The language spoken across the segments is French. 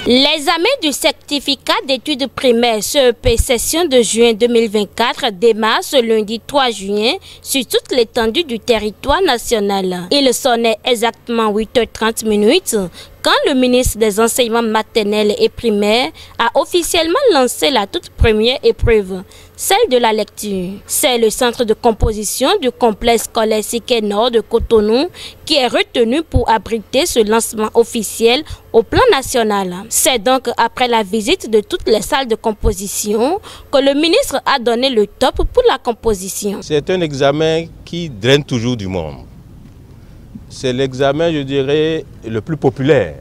L'examen du certificat d'études primaires CEP session de juin 2024 démarre ce lundi 3 juin sur toute l'étendue du territoire national. Il sonnait exactement 8h30 quand le ministre des Enseignements maternels et primaires a officiellement lancé la toute première épreuve, celle de la lecture. C'est le centre de composition du complexe scolaire Siké Nord de Cotonou qui est retenu pour abriter ce lancement officiel au plan national. C'est donc après la visite de toutes les salles de composition que le ministre a donné le top pour la composition. C'est un examen qui draine toujours du monde. C'est l'examen, je dirais, le plus populaire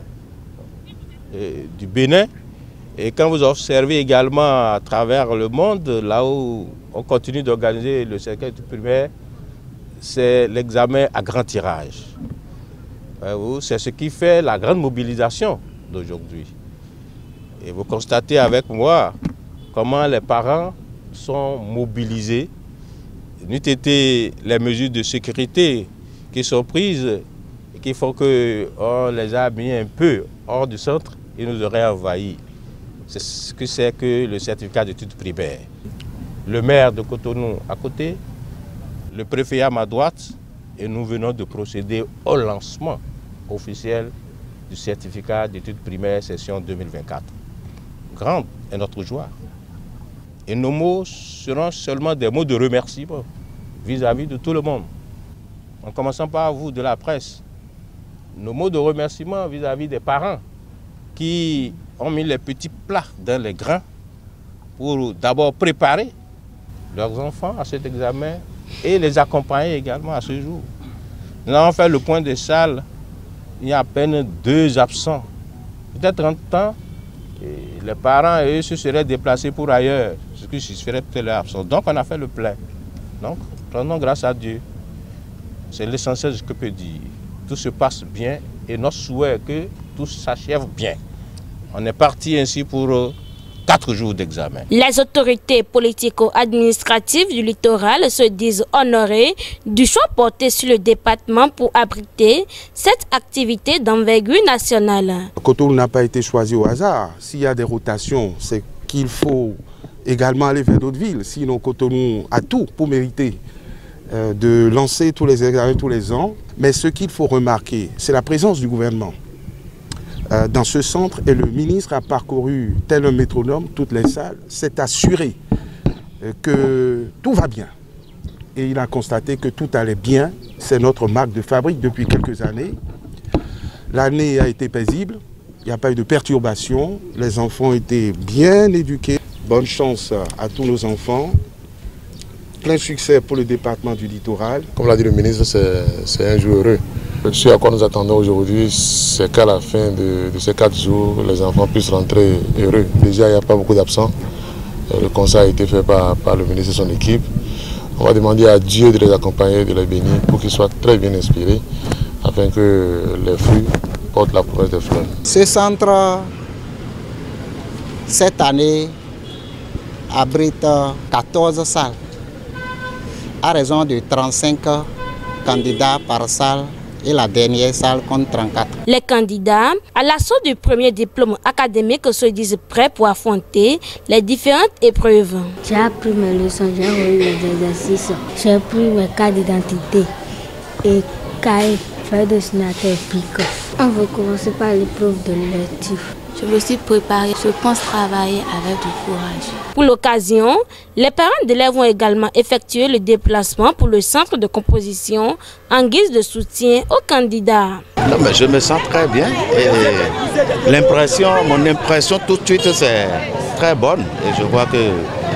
du Bénin. Et quand vous observez également à travers le monde, là où on continue d'organiser le certificat primaire, c'est l'examen à grand tirage. C'est ce qui fait la grande mobilisation d'aujourd'hui. Et vous constatez avec moi comment les parents sont mobilisés. N'eût été les mesures de sécurité qui sont prises et qui font qu'on les a mis un peu hors du centre, ils nous auraient envahis. C'est ce que c'est que le certificat d'études primaires. Le maire de Cotonou à côté, le préfet à ma droite, et nous venons de procéder au lancement officiel du certificat d'études primaires session 2024. Grande est notre joie. Et nos mots seront seulement des mots de remerciement vis-à-vis de tout le monde. En commençant par vous de la presse, nos mots de remerciement vis-à-vis des parents qui ont mis les petits plats dans les grains pour d'abord préparer leurs enfants à cet examen et les accompagner également à ce jour. Nous avons fait le point des salles, il y a à peine 2 absents. Peut-être en temps, les parents eux se seraient déplacés pour ailleurs, ce qui susciterait peut-être leur absence. Donc on a fait le plein. Donc rendons grâce à Dieu. C'est l'essentiel de ce que je peux dire. Tout se passe bien et notre souhait est que tout s'achève bien. On est parti ainsi pour 4 jours d'examen. Les autorités politico-administratives du littoral se disent honorées du choix porté sur le département pour abriter cette activité d'envergure nationale. Cotonou n'a pas été choisi au hasard. S'il y a des rotations, c'est qu'il faut également aller vers d'autres villes. Sinon, Cotonou a tout pour mériter de lancer tous les examens tous les ans. Mais ce qu'il faut remarquer, c'est la présence du gouvernement dans ce centre. Et le ministre a parcouru tel un métronome toutes les salles, s'est assuré que tout va bien. Et il a constaté que tout allait bien. C'est notre marque de fabrique depuis quelques années. L'année a été paisible, il n'y a pas eu de perturbation. Les enfants ont été bien éduqués. Bonne chance à tous nos enfants. Plein succès pour le département du littoral. Comme l'a dit le ministre, c'est un jour heureux. Ce à quoi nous attendons aujourd'hui, c'est qu'à la fin de ces 4 jours, les enfants puissent rentrer heureux. Déjà, il n'y a pas beaucoup d'absents. Le conseil a été fait par le ministre et son équipe. On va demander à Dieu de les accompagner, de les bénir pour qu'ils soient très bien inspirés, afin que les fruits portent la promesse des fleurs. Ce centre, cette année, abrite 14 salles, à raison de 35 candidats par salle et la dernière salle compte 34. Les candidats, à l'assaut du premier diplôme académique, se disent prêts pour affronter les différentes épreuves. J'ai appris mes leçons, j'ai relu les exercices, j'ai pris mes cartes d'identité et cahier, feuille de dessinateur pique. On va commencer par l'épreuve de lecture. Je me suis préparée, je pense travailler avec du courage. Pour l'occasion, les parents d'élèves vont également effectuer le déplacement pour le centre de composition en guise de soutien aux candidats. Non, mais je me sens très bien et mon impression tout de suite c'est très bonne et je vois que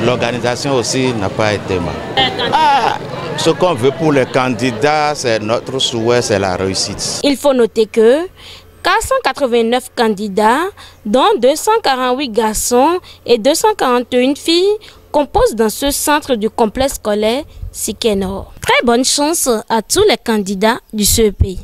l'organisation aussi n'a pas été mal. Ce qu'on veut pour les candidats, c'est notre souhait, c'est la réussite. Il faut noter que 489 candidats, dont 248 garçons et 241 filles, composent dans ce centre du complexe scolaire Siké Nord. Très bonne chance à tous les candidats du CEP.